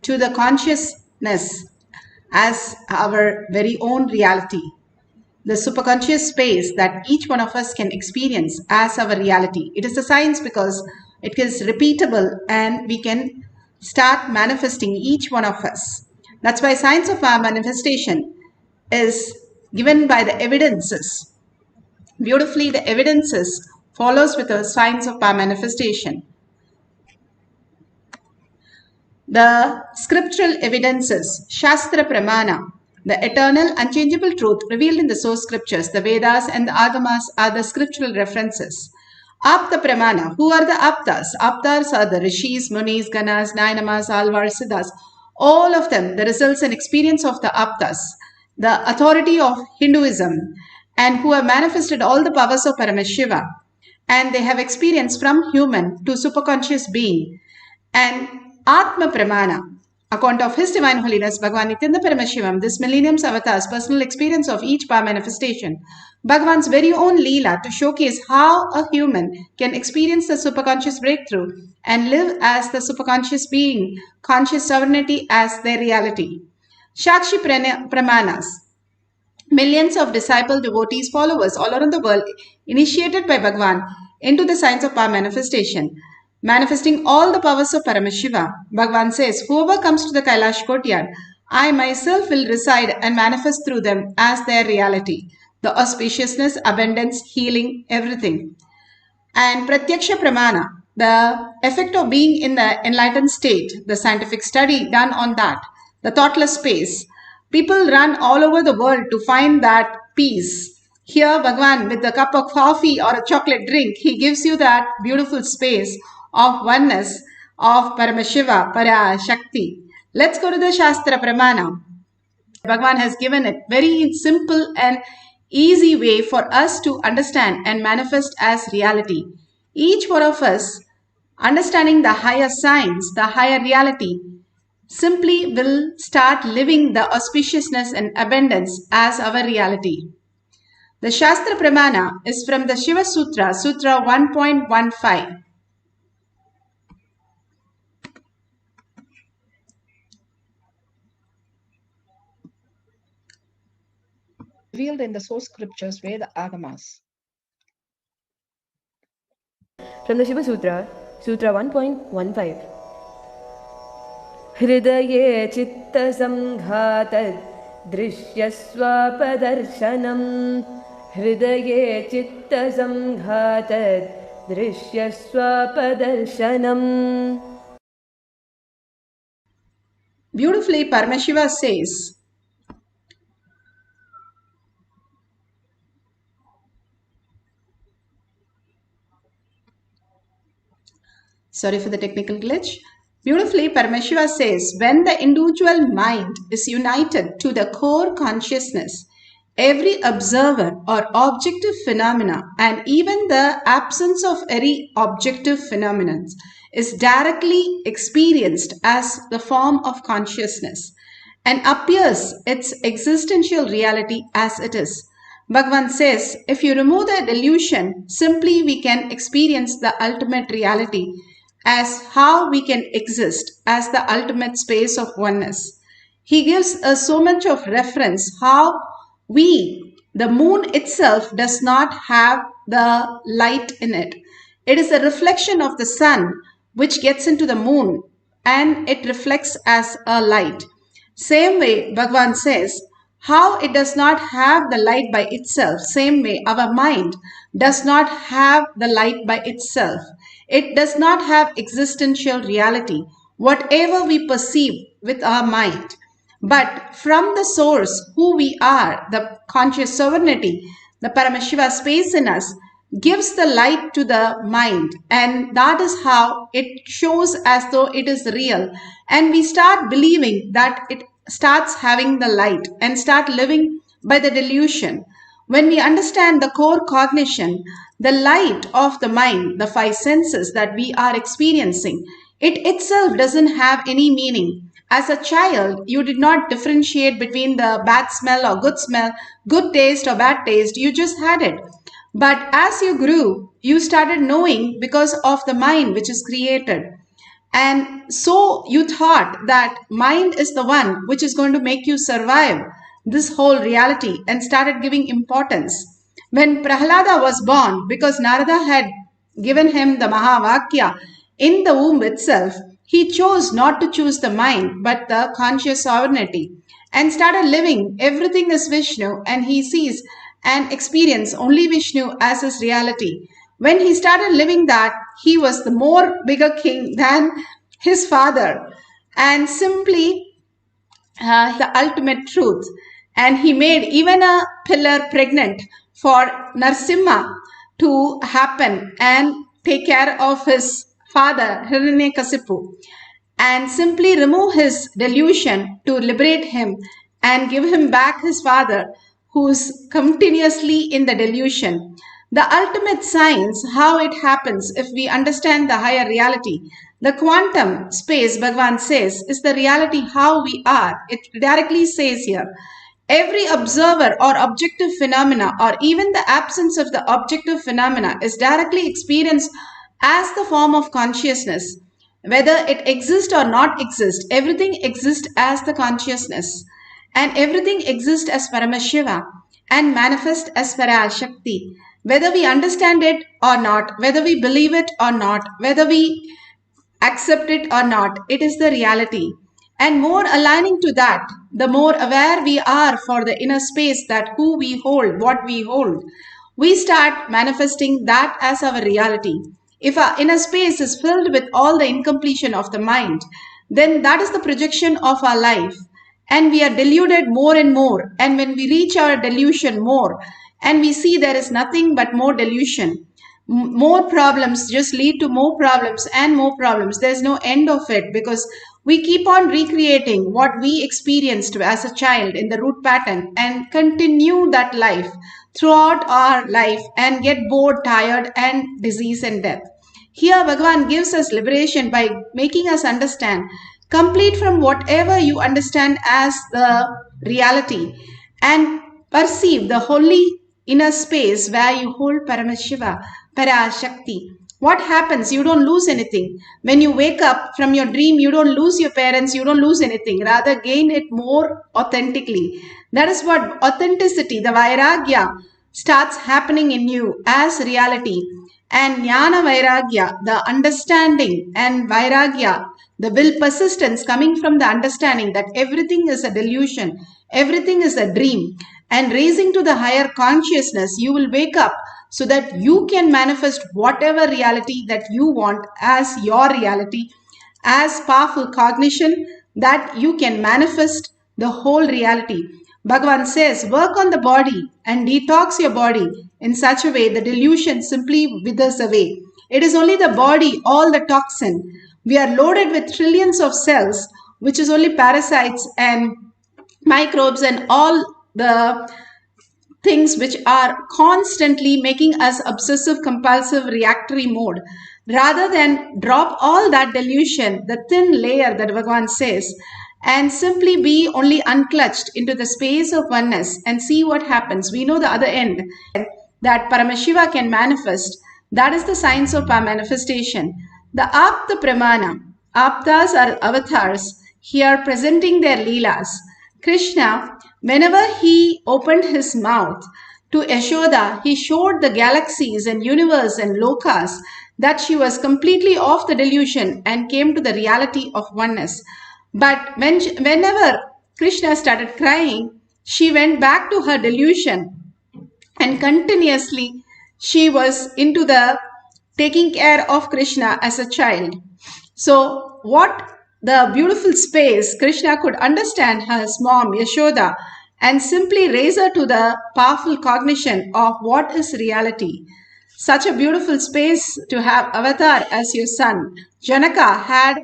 to the consciousness as our very own reality. The superconscious space that each one of us can experience as our reality. It is a science because it is repeatable and we can start manifesting each one of us. That's why science of our manifestation is given by the evidences. Beautifully, the evidences follows with the science of our manifestation. The scriptural evidences, Shastra Pramana, the eternal unchangeable truth revealed in the source scriptures, the Vedas and the Agamas are the scriptural references. Apta Pramana, who are the Aptas? Aptas are the Rishis, Munis, Ganas, Nainamas, Alvars, Siddhas. All of them, the results and experience of the Aptas, the authority of Hinduism, and who have manifested all the powers of Paramashiva. And they have experience from human to superconscious being. And Atma Pramana, account of His Divine Holiness Bhagavan Nithyananda Paramashivam, this millennium's avatar's personal experience of each power manifestation, Bhagavan's very own Leela to showcase how a human can experience the superconscious breakthrough and live as the superconscious being, conscious sovereignty as their reality. Shakshi Pramanas, millions of disciple devotees, followers all around the world, initiated by Bhagavan into the science of power manifestation, manifesting all the powers of Paramashiva. Bhagavan says, whoever comes to the Kailash courtyard, I myself will reside and manifest through them as their reality. The auspiciousness, abundance, healing, everything. And Pratyaksha Pramana, the effect of being in the enlightened state, the scientific study done on that, the thoughtless space. People run all over the world to find that peace. Here, Bhagavan, with a cup of coffee or a chocolate drink, he gives you that beautiful space of oneness of Paramashiva, Parashakti. Let's go to the Shastra Pramana. Bhagavan has given it very simple and easy way for us to understand and manifest as reality. Each one of us, understanding the higher science, the higher reality, simply will start living the auspiciousness and abundance as our reality. The Shastra Pramana is from the Shiva Sutra, Sutra 1.15. Revealed in the source scriptures, Veda Agamas. From the Shiva Sutra, Sutra 1.15. Hridaye chitta samghatad drishyaswapadarsanam. Hridaye chitta samghatad drishyaswapadarsanam. Beautifully, Paramashiva says, sorry for the technical glitch. Beautifully, Paramashiva says, when the individual mind is united to the core consciousness, every observer or objective phenomena and even the absence of any objective phenomenon is directly experienced as the form of consciousness and appears its existential reality as it is. Bhagavan says, if you remove the delusion, simply we can experience the ultimate reality as how we can exist as the ultimate space of oneness. He gives us so much of reference how the moon itself does not have the light in it. It is a reflection of the sun which gets into the moon and it reflects as a light. Same way, Bhagavan says, how it does not have the light by itself. Same way, our mind does not have the light by itself. It does not have existential reality, whatever we perceive with our mind. But from the source, who we are, the conscious sovereignty, the Paramashiva space in us, gives the light to the mind. And that is how it shows as though it is real. And we start believing that it starts having the light and start living by the delusion. When we understand the core cognition, the light of the mind, the five senses that we are experiencing, it itself doesn't have any meaning. As a child, you did not differentiate between the bad smell or good smell, good taste or bad taste. You just had it. But as you grew, you started knowing because of the mind which is created. And so you thought that mind is the one which is going to make you survive this whole reality and started giving importance. When Prahlada was born, because Narada had given him the Mahavakya in the womb itself, he chose not to choose the mind but the conscious sovereignty and started living. Everything is Vishnu, and he sees and experience only Vishnu as his reality. When he started living that, he was the more bigger king than his father, and simply the ultimate truth. And he made even a pillar pregnant for Narsimha to happen and take care of his father Hiranyakasipu, and simply remove his delusion to liberate him and give him back his father who's continuously in the delusion. The ultimate science, how it happens if we understand the higher reality. The quantum space, Bhagavan says, is the reality how we are. It directly says here. Every observer or objective phenomena, or even the absence of the objective phenomena, is directly experienced as the form of consciousness. Whether it exists or not exist, everything exists as the consciousness. And everything exists as Paramashiva and manifest as Parashakti. Whether we understand it or not, whether we believe it or not, whether we accept it or not, it is the reality. And more aligning to that, the more aware we are for the inner space that who we hold, what we hold, we start manifesting that as our reality. If our inner space is filled with all the incompletion of the mind, then that is the projection of our life. And we are deluded more and more. And when we reach our delusion more, and we see there is nothing but more delusion, more problems just lead to more problems and more problems. There's no end of it, because we keep on recreating what we experienced as a child in the root pattern and continue that life throughout our life and get bored, tired, and disease and death. Here Bhagavan gives us liberation by making us understand complete from whatever you understand as the reality, and perceive the holy inner space where you hold Paramashiva, Parashakti. What happens? You don't lose anything. When you wake up from your dream, you don't lose your parents, you don't lose anything. Rather, gain it more authentically. That is what authenticity, the Vairagya, starts happening in you as reality. And Jnana Vairagya, the understanding, and Vairagya, the will persistence coming from the understanding that everything is a delusion, everything is a dream, and raising to the higher consciousness, you will wake up so that you can manifest whatever reality that you want as your reality, as powerful cognition that you can manifest the whole reality. Bhagavan says, work on the body and detox your body in such a way the delusion simply withers away. It is only the body, all the toxin. We are loaded with trillions of cells, which is only parasites and microbes and all the things which are constantly making us obsessive compulsive reactory mode. Rather than drop all that delusion, the thin layer that Bhagavan says, and simply be only unclutched into the space of oneness and see what happens. We know the other end, that Paramashiva can manifest. That is the science of our manifestation. The Apta Pramana. Aptas are avatars here presenting their leelas. Krishna, whenever he opened his mouth to Yashoda, he showed the galaxies and universe and lokas that she was completely off the delusion and came to the reality of oneness. But whenever Krishna started crying, she went back to her delusion, and continuously she was into the taking care of Krishna as a child. So what the beautiful space Krishna could understand his mom Yashoda and simply raise her to the powerful cognition of what is reality. Such a beautiful space to have Avatar as your son. Janaka had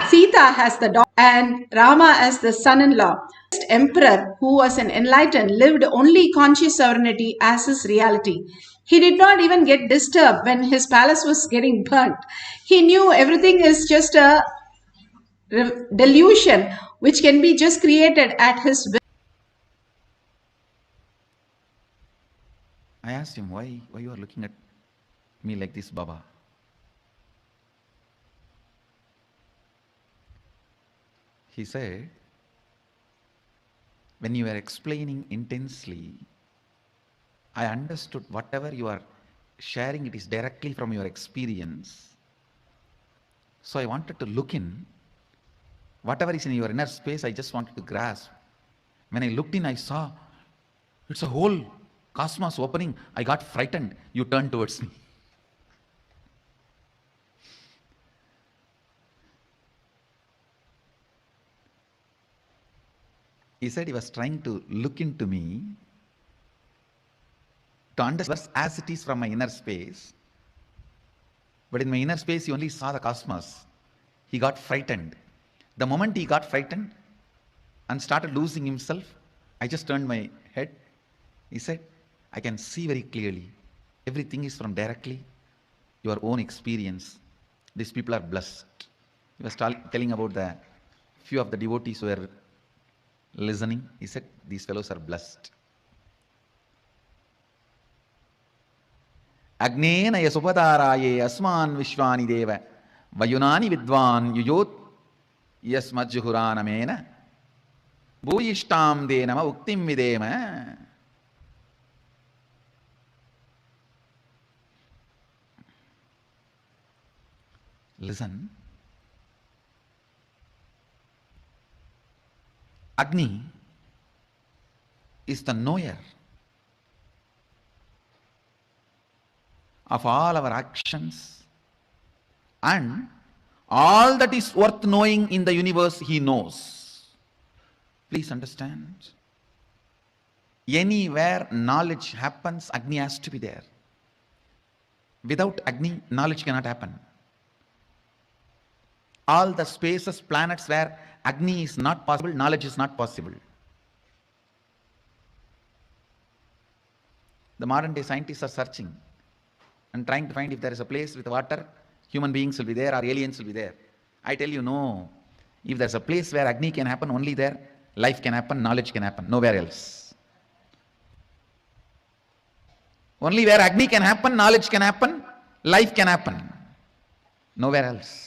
Sita as the daughter and Rama as the son-in-law. The emperor, who was an enlightened, lived only conscious sovereignty as his reality. He did not even get disturbed when his palace was getting burnt. He knew everything is just a delusion which can be just created at his will. I asked him, why you are looking at me like this, Baba? He said, when you were explaining intensely, I understood whatever you are sharing, it is directly from your experience. So I wanted to look in. Whatever is in your inner space, I just wanted to grasp. When I looked in, I saw it's a whole cosmos opening. I got frightened. You turned towards me. He said he was trying to look into me to understand as it is from my inner space. But in my inner space, he only saw the cosmos. He got frightened. The moment he got frightened and started losing himself, I just turned my head. He said, I can see very clearly. Everything is from directly your own experience. These people are blessed. He was telling about the few of the devotees who were listening. He said, these fellows are blessed. Agnena yasupataraye asman vishwani deva vayunani vidvan yuyot yasmajjuhuranamena bhuyishtam denama uktim videma. Listen. Agni is the knower of all our actions, and all that is worth knowing in the universe he knows. Please understand. Anywhere knowledge happens, Agni has to be there. Without Agni, knowledge cannot happen. All the spaces, planets where Agni is not possible, knowledge is not possible. The modern day scientists are searching and trying to find if there is a place with water, human beings will be there or aliens will be there. I tell you, no. If there's a place where Agni can happen, only there life can happen, knowledge can happen, nowhere else. Only where Agni can happen, knowledge can happen, life can happen, nowhere else.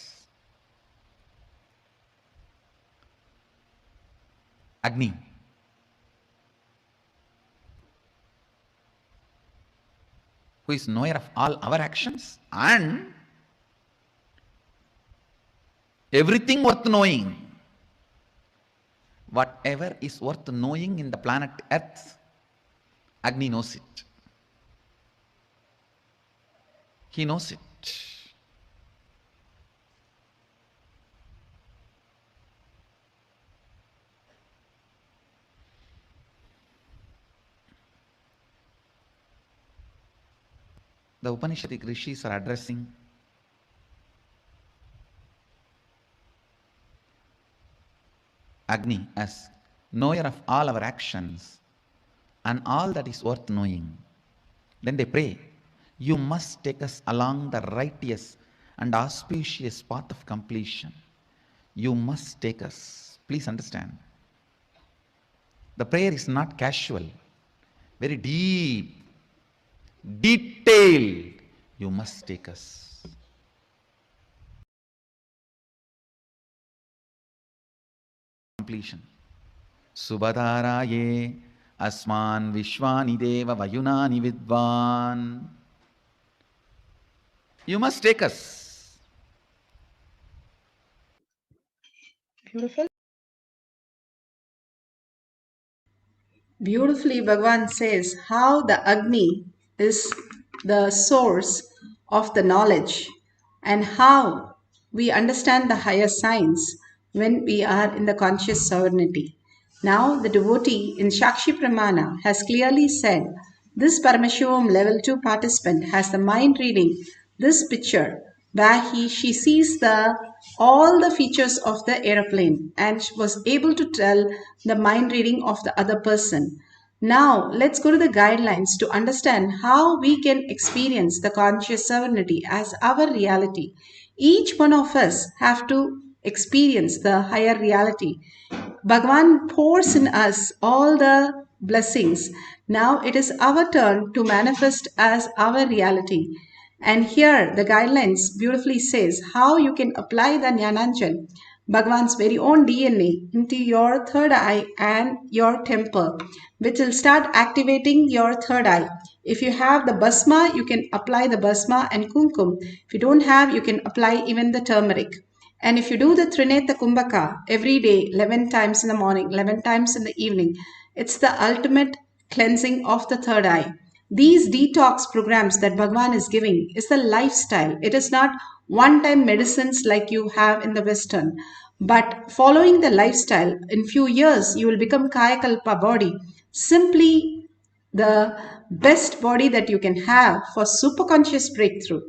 Agni. Who is knower of all our actions and everything worth knowing. Whatever is worth knowing in the planet Earth, Agni knows it. He knows it. The Upanishadic rishis are addressing Agni as knower of all our actions and all that is worth knowing. Then they pray, you must take us along the righteous and auspicious path of completion. You must take us. Please understand. The prayer is not casual, very deep, detailed. You must take us. Completion. Subhadharaye asman vishwani deva vayunani vidvan. You must take us. Beautiful. Beautifully, Bhagavan says how the Agni is the source of the knowledge and how we understand the higher science when we are in the conscious sovereignty. Now, the devotee in Shakshi Pramana has clearly said this Paramashivoham level 2 participant has the mind reading this picture where she sees all the features of the aeroplane and was able to tell the mind reading of the other person. Now, let's go to the guidelines to understand how we can experience the conscious sovereignty as our reality. Each one of us have to experience the higher reality. Bhagavan pours in us all the blessings. Now it is our turn to manifest as our reality. And here the guidelines beautifully says how you can apply the Jnananjan Bhagavan's very own DNA into your third eye and your temple, which will start activating your third eye. If you have the basma, you can apply the basma and kumkum. If you don't have, you can apply even the turmeric. And if you do the Trineta Kumbhaka every day, 11 times in the morning, 11 times in the evening, it's the ultimate cleansing of the third eye. These detox programs that Bhagavan is giving is the lifestyle. It is not one-time medicines like you have in the Western. But following the lifestyle, in few years, you will become Kayakalpa body. Simply the best body that you can have for superconscious breakthrough.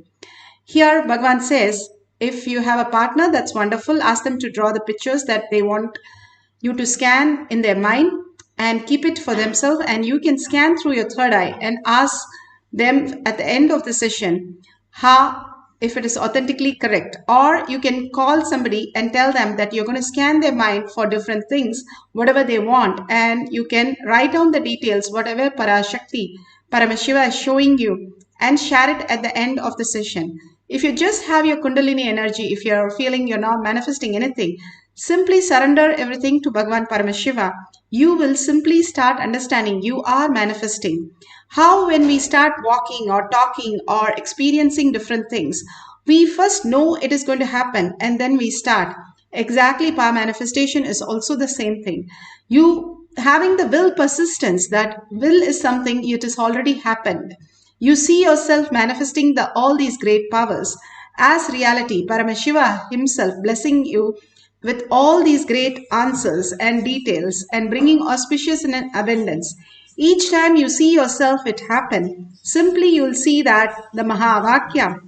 Here, Bhagavan says, if you have a partner, that's wonderful. Ask them to draw the pictures that they want you to scan in their mind and keep it for themselves. And you can scan through your third eye and ask them at the end of the session if it is authentically correct. Or you can call somebody and tell them that you're going to scan their mind for different things, whatever they want. And you can write down the details, whatever Parashakti, Paramashiva is showing you, and share it at the end of the session. If you just have your Kundalini energy, if you're feeling you're not manifesting anything, simply surrender everything to Bhagavan Paramashiva. You will simply start understanding you are manifesting. How when we start walking or talking or experiencing different things, we first know it is going to happen and then we start. Exactly, power manifestation is also the same thing. You having the will persistence, that will is something, it has already happened. You see yourself manifesting all these great powers as reality. Paramashiva himself blessing you with all these great answers and details and bringing auspicious and abundance. Each time you see yourself it happen, simply you will see that the Mahavakya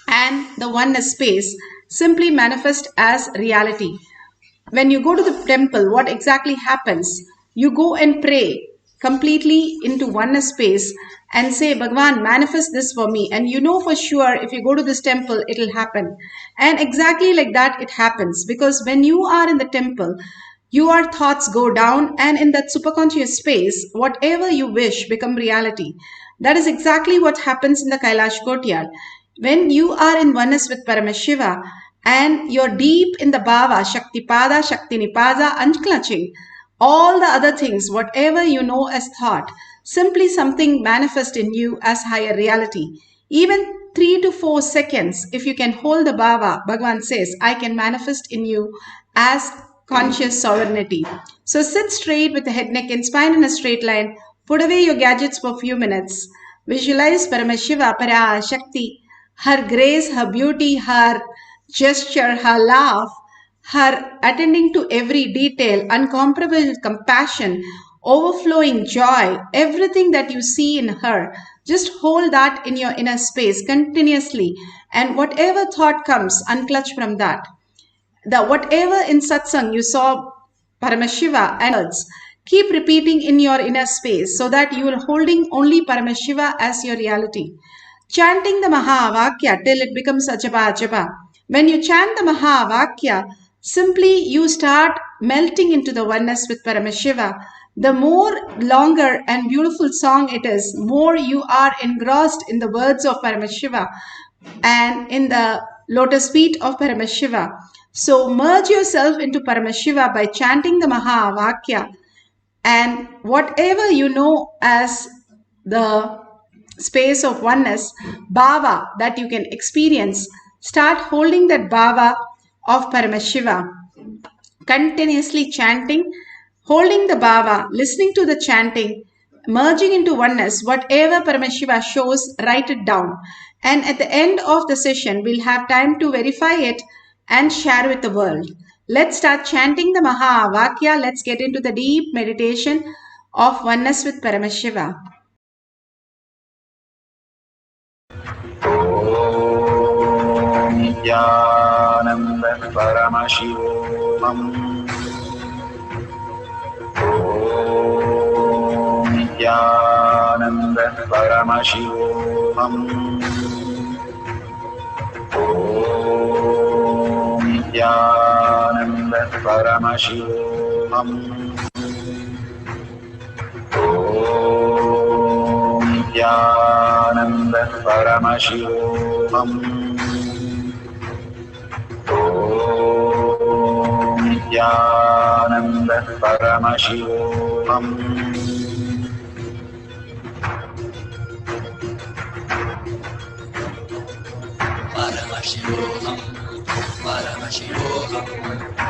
and the oneness space simply manifest as reality. When you go to the temple, what exactly happens? You go and pray completely into oneness space and say, Bhagavan, manifest this for me. And you know for sure if you go to this temple, it will happen. And exactly like that, it happens. Because when you are in the temple, your thoughts go down, and in that superconscious space, whatever you wish become reality. That is exactly what happens in the Kailash Courtyard. When you are in oneness with Paramashiva and you're deep in the Bhava, Shaktipada, Shakti Nipada, unclutching all the other things, whatever you know as thought, simply something manifest in you as higher reality. Even 3 to 4 seconds, if you can hold the Bhava, Bhagavan says, I can manifest in you as conscious sovereignty. So sit straight with the head, neck and spine in a straight line. Put away your gadgets for a few minutes. Visualize Paramashiva, Parashakti, her grace, her beauty, her gesture, her laugh, her attending to every detail, uncomparable compassion, overflowing joy, everything that you see in her. Just hold that in your inner space continuously. And whatever thought comes, unclutch from that. Whatever in satsang you saw Paramashiva and words, keep repeating in your inner space so that you are holding only Paramashiva as your reality. Chanting the Mahavakya till it becomes a japa. When you chant the Mahavakya, simply you start melting into the oneness with Paramashiva. The more longer and beautiful song it is, more you are engrossed in the words of Paramashiva and in the lotus feet of Paramashiva. So merge yourself into Paramashiva by chanting the Mahavakya, and whatever you know as the space of oneness, Bhava that you can experience, start holding that Bhava of Paramashiva, continuously chanting, holding the Bhava, listening to the chanting, merging into oneness. Whatever Paramashiva shows, write it down. And at the end of the session, we'll have time to verify it and share with the world. Let's start chanting the Mahavakya. Let's get into the deep meditation of oneness with Paramashiva. Om Nithyananda Paramashivoham. Om Nithyananda Paramashivoham. Om Nithyananda Paramashivoham. Om Nithyananda Paramashivoham. Om Nithyananda Paramashivoham.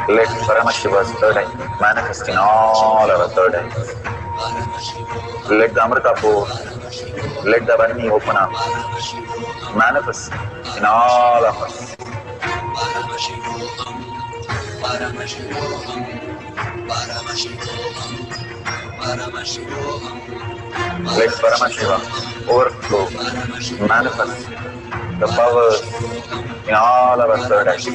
Let Paramashiva's third eye manifest in all our third eyes. Let the Amrita-pur, let the Varni open up, manifest in all of us. Let Paramashiva overflow, manifest the powers in all our third eyes.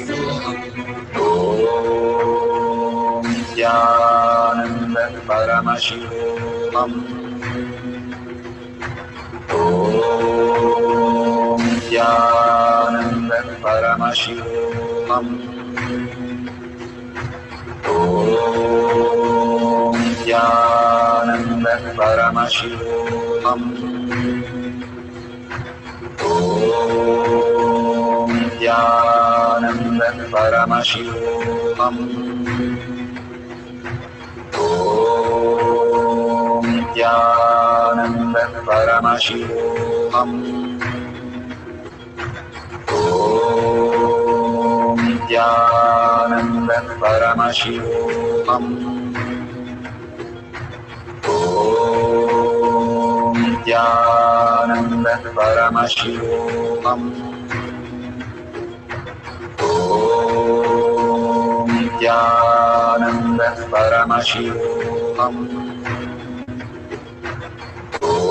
Om Nithyananda Paramashivoham. Om Nithyananda Paramashivoham. Om Nithyananda Paramashivoham. Om Nithyananda Paramashivoham. Om Nithyananda Paramashivoham. Om Nithyananda Paramashivoham. Om Nithyananda Paramashivoham. Om Nithyananda Paramashivoham. Om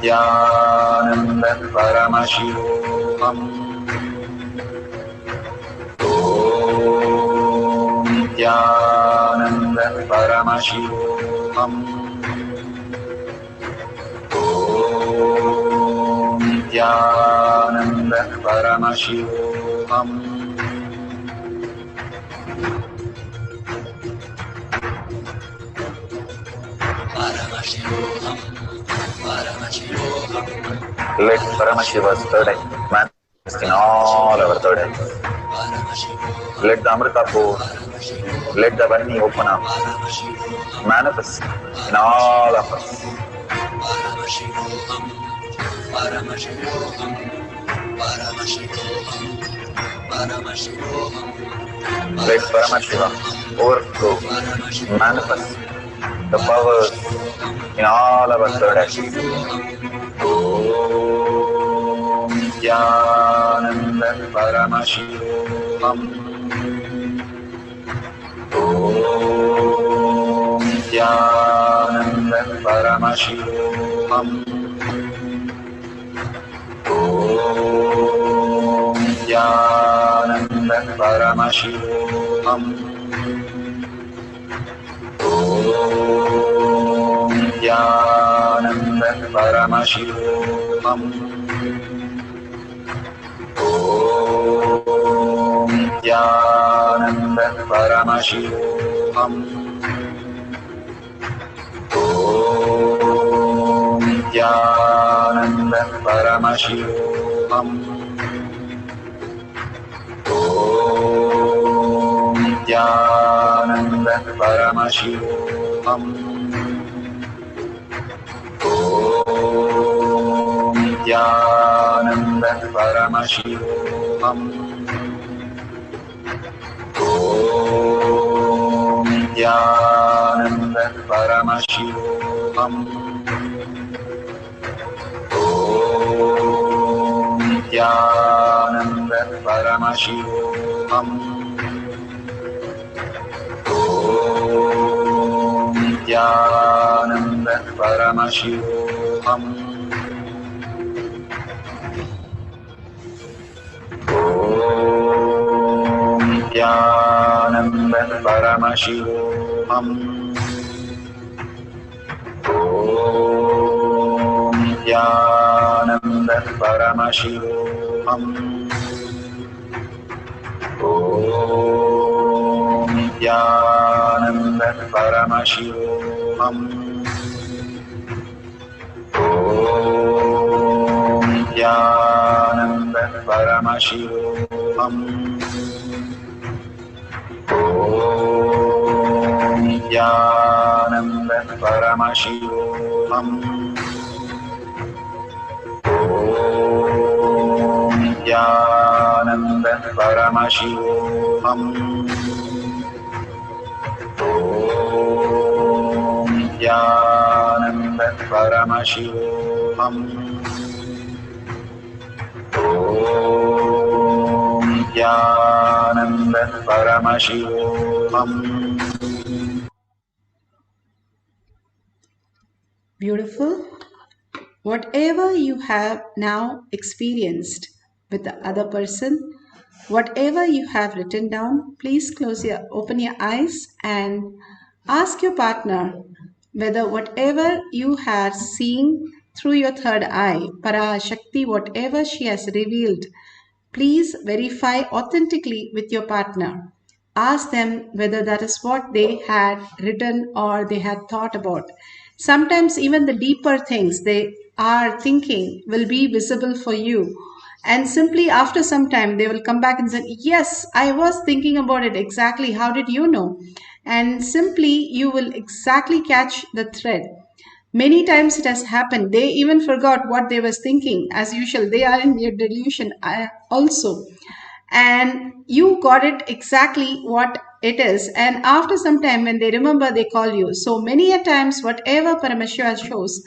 Nithyananda Paramashivoham. Om Nithyananda Paramashivoham. Om Nithyananda Paramashivoham. Let Paramashiva's third eye manifest in all our third eyes. Let the Amrita-pur, let the Varni open up, manifest in all of us. Let Paramashiva overflow, manifest the powers in all our third eyes. Om Nithyananda Paramashivoham. Om Nithyananda Paramashivoham. Om Nithyananda Paramashivoham. Om Nithyananda Paramashivoham. Om Nithyananda Paramashivoham. Om Nithyananda Paramashivoham. Om Nithyananda Paramashivoham. Om Nithyananda Paramashivoham. Om Nithyananda Paramashivoham. Om Nithyananda Paramashivoham. Om Nithyananda Paramashivoham. Om Nithyananda Paramashivoham. Om Nithyananda Paramashivoham. Om Nithyananda Paramashivoham. Om Nithyananda Paramashivoham. Om Nithyananda Paramashivoham. Om Nithyananda Paramashivoham. Om Nithyananda Paramashivoham. Om Nithyananda Paramashivoham. Beautiful. Whatever you have now experienced with the other person, whatever you have written down, please open your eyes and ask your partner whether whatever you are seeing through your third eye, Parashakti, whatever she has revealed, please verify authentically with your partner. Ask them whether that is what they had written or they had thought about. Sometimes even the deeper things they are thinking will be visible for you. And simply after some time, they will come back and say, yes, I was thinking about it exactly. How did you know? And simply you will exactly catch the thread. Many times it has happened. They even forgot what they was thinking. As usual, they are in their delusion also. And you got it exactly what it is. And after some time, when they remember, they call you. So many a times, whatever Paramashiva shows,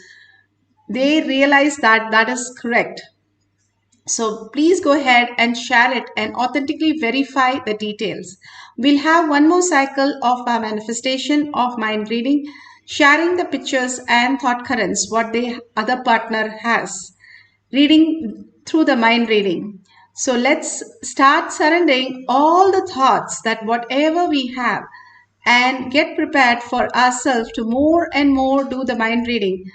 they realize that that is correct. So please go ahead and share it and authentically verify the details. We'll have one more cycle of our manifestation of mind reading, sharing the pictures and thought currents, what the other partner has, reading through the mind reading. So let's start surrendering all the thoughts that whatever we have and get prepared for ourselves to more and more do the mind reading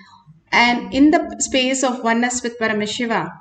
and in the space of oneness with Paramashiva.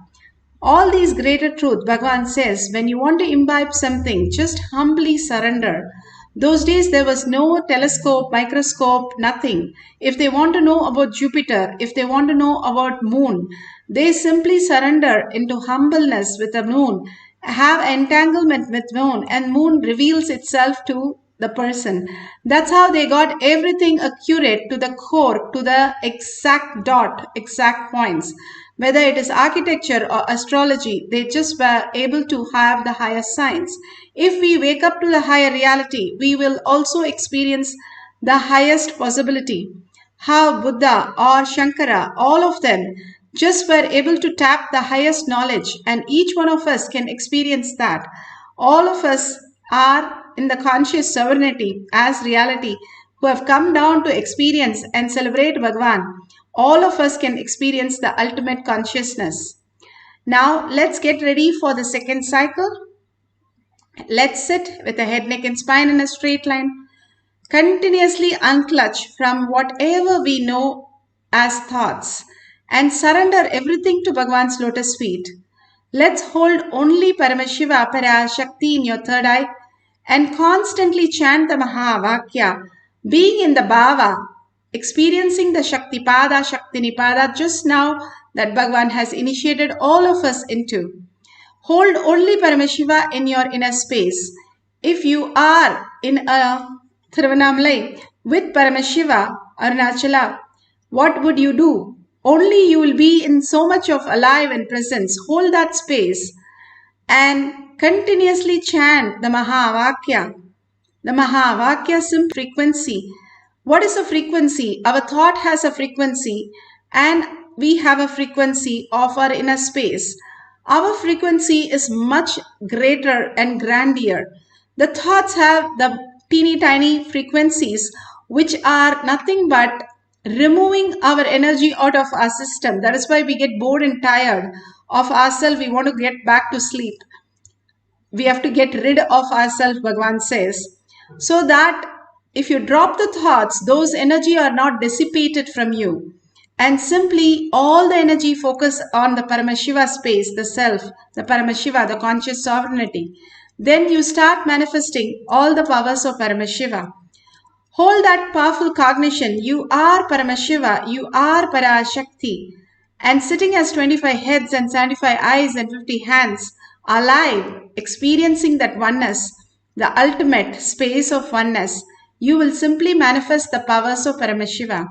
All these greater truth, Bhagavan says, when you want to imbibe something, just humbly surrender. Those days there was no telescope, microscope, nothing. If they want to know about Jupiter, if they want to know about moon, they simply surrender into humbleness with the moon, have entanglement with moon, and moon reveals itself to the person. That's how they got everything accurate to the core, to the exact dot, exact points. Whether it is architecture or astrology, they just were able to have the higher science. If we wake up to the higher reality, we will also experience the highest possibility. How Buddha or Shankara, all of them just were able to tap the highest knowledge, and each one of us can experience that. All of us are in the conscious sovereignty as reality who have come down to experience and celebrate Bhagavan. All of us can experience the ultimate consciousness. Now let's get ready for the second cycle. Let's sit with the head, neck and spine in a straight line. Continuously unclutch from whatever we know as thoughts and surrender everything to Bhagavan's lotus feet. Let's hold only Paramashiva, Parashakti in your third eye and constantly chant the Mahavakya, being in the Bhava, experiencing the Shaktipada, Shaktinipada just now that Bhagavan has initiated all of us into. Hold only Paramashiva in your inner space. If you are in a Thiruvannamalai with Paramashiva, Arunachala, what would you do? Only you will be in so much of alive and presence. Hold that space and continuously chant the Mahavakya. The Mahavakya simple frequency. What is a frequency? Our thought has a frequency and we have a frequency of our inner space. Our frequency is much greater and grandeur. The thoughts have the teeny tiny frequencies which are nothing but removing our energy out of our system. That is why we get bored and tired of ourselves. We want to get back to sleep. We have to get rid of ourselves, Bhagavan says, so that if you drop the thoughts, those energy are not dissipated from you. And simply all the energy focus on the Paramashiva space, the self, the Paramashiva, the conscious sovereignty. Then you start manifesting all the powers of Paramashiva. Hold that powerful cognition. You are Paramashiva, you are Parashakti. And sitting as 25 heads and 75 eyes and 50 hands, alive, experiencing that oneness. the ultimate space of oneness, you will simply manifest the powers of Paramashiva.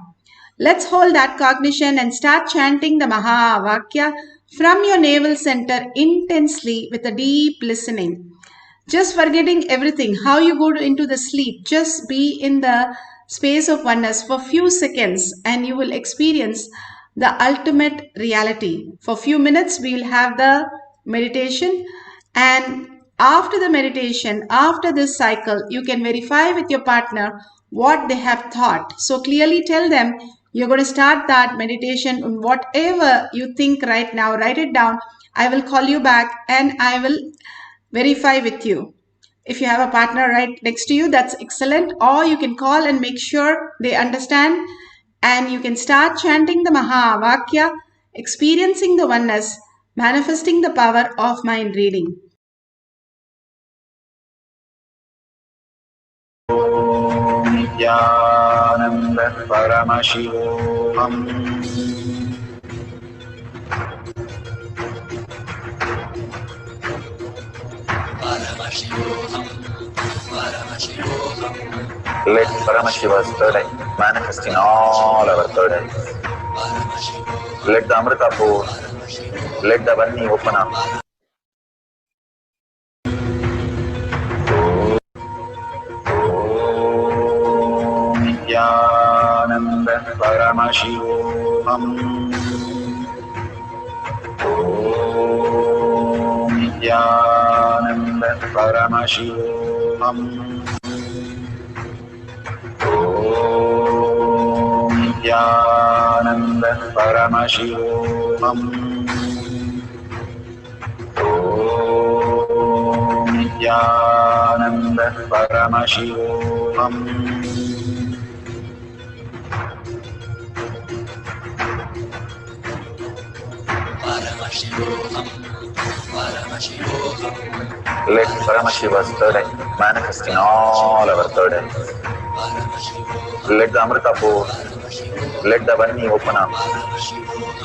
Let's hold that cognition and start chanting the Mahavakya from your navel center intensely with a deep listening. Just forgetting everything, how you go into the sleep, just be in the space of oneness for few seconds and you will experience the ultimate reality. For few minutes, we will have the meditation, and after the meditation, after this cycle, you can verify with your partner what they have thought. So clearly tell them you're going to start that meditation on whatever you think right now. Write it down. I will call you back and I will verify with you. If you have a partner right next to you, that's excellent. Or you can call and make sure they understand, and you can start chanting the Mahavakya, experiencing the oneness, manifesting the power of mind reading. Nithyananda Paramashivoham. Let Paramashiva's third eye manifest in all our third eyes. Let the Amrita pour, let the Varni open up. Nithyananda Paramashivoham. Nithyananda Paramashivoham. Nithyananda Paramashivoham. Nithyananda Paramashivoham. Let Paramashiva's third eye manifest in all our third eyes. Let the Amrita pour, let the Varni open up,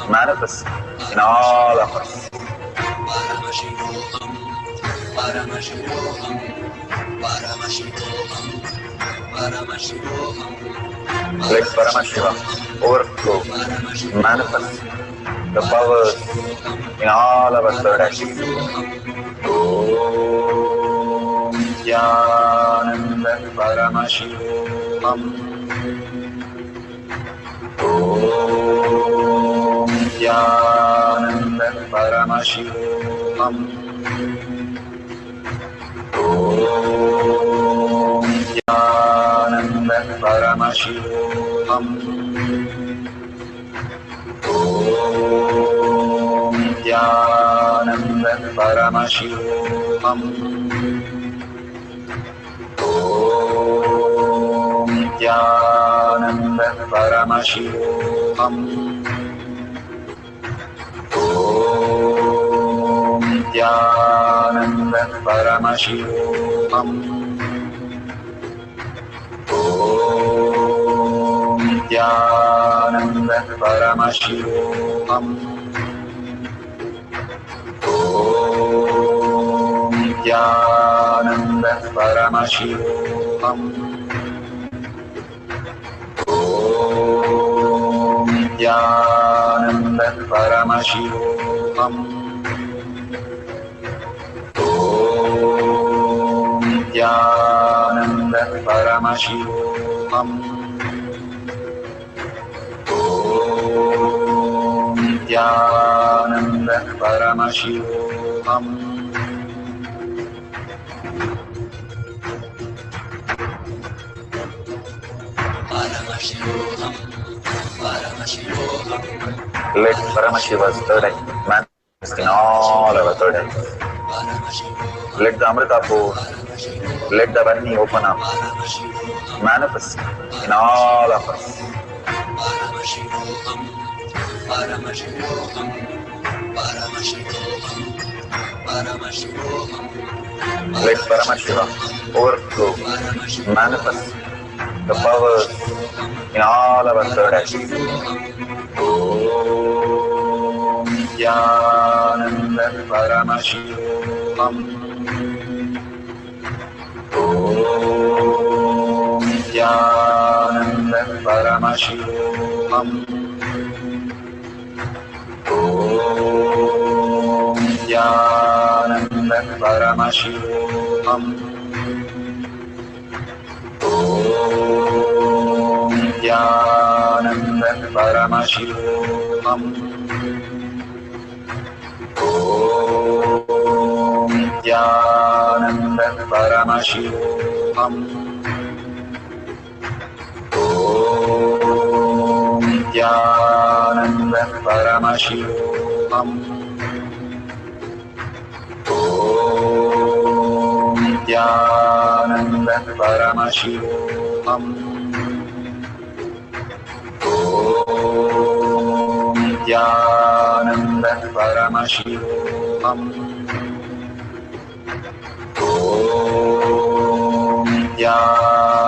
manifest in all of us. Let Paramashiva overflow, manifest the powers in all our third eyes. Om Nithyananda Paramashivoham. Om Nithyananda Paramashivoham. Om Nithyananda Paramashivoham. Om Nithyananda Paramashivoham. Om Nithyananda Paramashivoham. Om Nithyananda Paramashivoham. Om Nithyananda Paramashivoham. Om Nithyananda Paramashivoham. Om Nithyananda Paramashivoham. Om Nithyananda Paramashivoham. Om Nithyananda Paramashivoham. Let Paramashiva's third eye manifest in all our third eyes. Let the Amrita pour, let the Varni open up, manifest in all of us. Let Paramashiva overflow, manifest the powers in all our third eyes. Om Nithyananda Paramashivoham. Om Nithyananda Paramashivoham. Om Nithyananda Paramashivoham. Om Nithyananda Paramashivoham. Om Nithyananda Paramashivoham. Om Nithyananda Paramashivoham. Om Nithyananda Paramashivoham. Om Nithyananda Paramashivoham. Om Nithyananda Paramashivoham. Om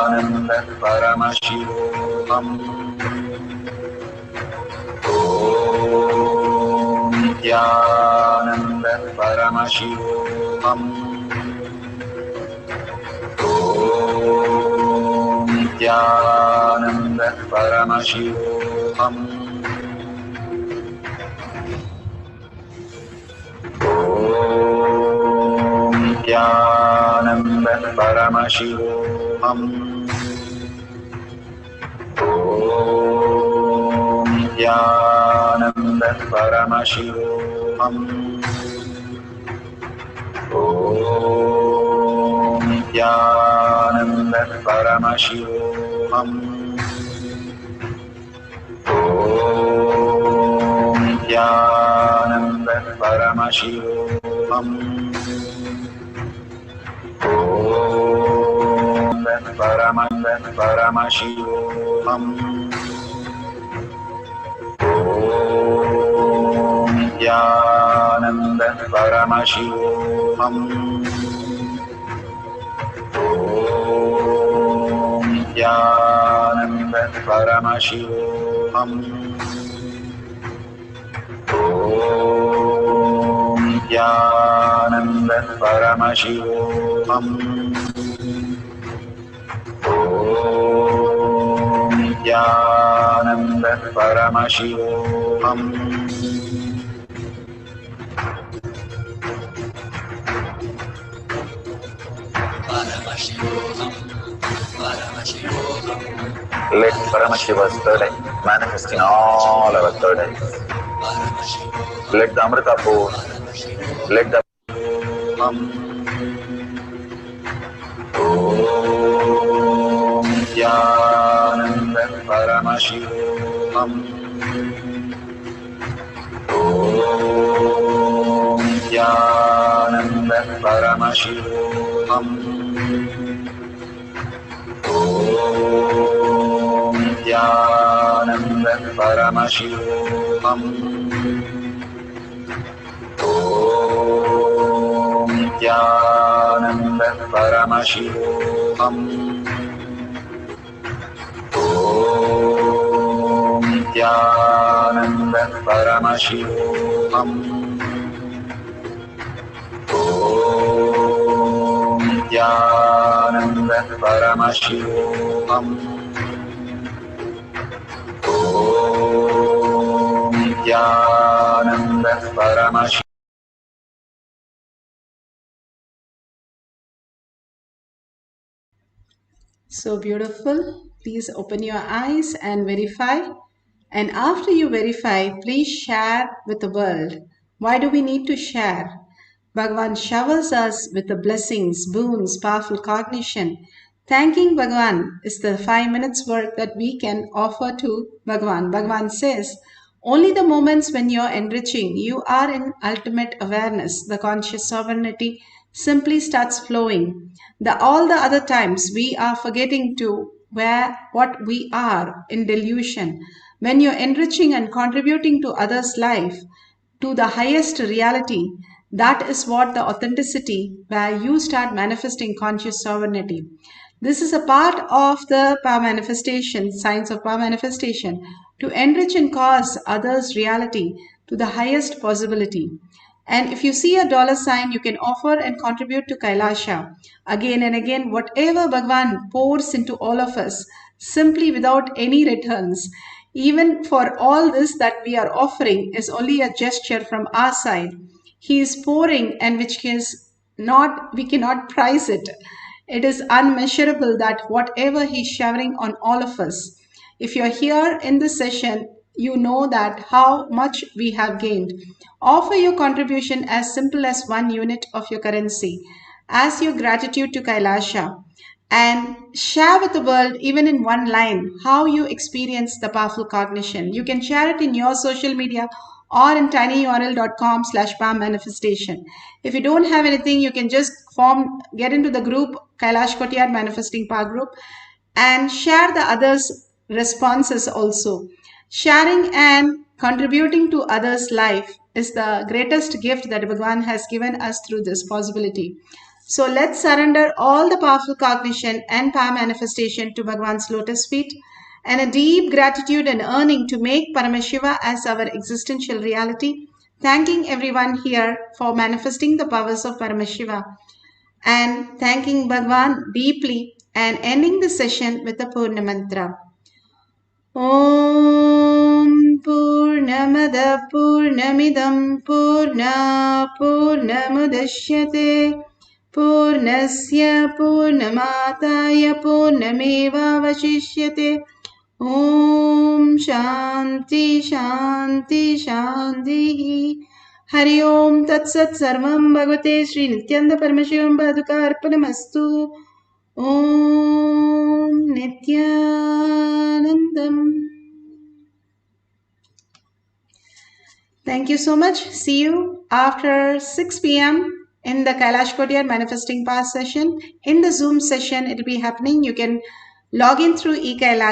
Nithyananda Paramashivoham. Om Nithyananda Paramashivoham. Om Nithyananda Paramashivoham. Om Nithyananda Paramashivoham. Om Nithyananda Paramashivoham. Om Nithyananda Paramashivoham. Om Paramashivoham. Om Nithyananda Paramashivoham. Om Nithyananda Paramashivoham. Om Nithyananda Paramashivoham. Om Nithyananda Paramashivoham. Let Paramashiva's third eye manifest in all our third eyes. Let the Amrita pour, let the Om Nithyananda Paramashivoham. Om Nithyananda Paramashivoham. Om Nithyananda Paramashivoham. Om Nithyananda Paramashivoham. Om Nithyananda Paramashivoham. Om Nithyananda Paramashivoham. Om Nithyananda Paramashivoham. So beautiful. Please open your eyes and verify. And after you verify, please share with the world. Why do we need to share? Bhagavan showers us with the blessings, boons, powerful cognition. Thanking Bhagavan is the 5 minutes work that we can offer to Bhagavan. Bhagavan says, only the moments when you're enriching, you are in ultimate awareness, the conscious sovereignty simply starts flowing. All the other times we are forgetting to what we are in delusion. When you're enriching and contributing to others' life, to the highest reality, that is what the authenticity where you start manifesting conscious sovereignty. This is a part of the power manifestation, science of power manifestation, to enrich and cause others' reality to the highest possibility. And if you see a $sign, you can offer and contribute to Kailasha. Again and again, whatever Bhagavan pours into all of us, simply without any returns. Even for all this that we are offering is only a gesture from our side. He is pouring, and which is not, we cannot price it. It is unmeasurable that whatever He is showering on all of us. If you're here in this session, you know that how much we have gained. Offer your contribution as simple as 1 unit of your currency as your gratitude to Kailasha, and share with the world, even in one line, how you experience the powerful cognition. You can share it in your social media or in tinyurl.com/PalmManifestation. If you don't have anything, you can just get into the group Kailash Kotiyar Manifesting Power Group and share the others' responses also. Sharing and contributing to others' life is the greatest gift that Bhagavan has given us through this possibility. So let's surrender all the powerful cognition and power manifestation to Bhagavan's lotus feet, and a deep gratitude and yearning to make Paramashiva as our existential reality, thanking everyone here for manifesting the powers of Paramashiva, and thanking Bhagavan deeply, and ending the session with the Purna Mantra. Om Purnamada Purnamidam Purna Purnamudashyate Purnasya Purnamataya Purnameva Vashishyate. Om Shanti Shanti Shanti. Hari Om Tat Sat Sarvam Bhagavate Sri Nithyananda Paramashivam Paduka Arpanamastu. Om Nithyanandam. Thank you so much. See you after 6 p.m. in the Kailash Kotiyar Manifesting Power session. In the Zoom session, it will be happening. You can log in through eKailash.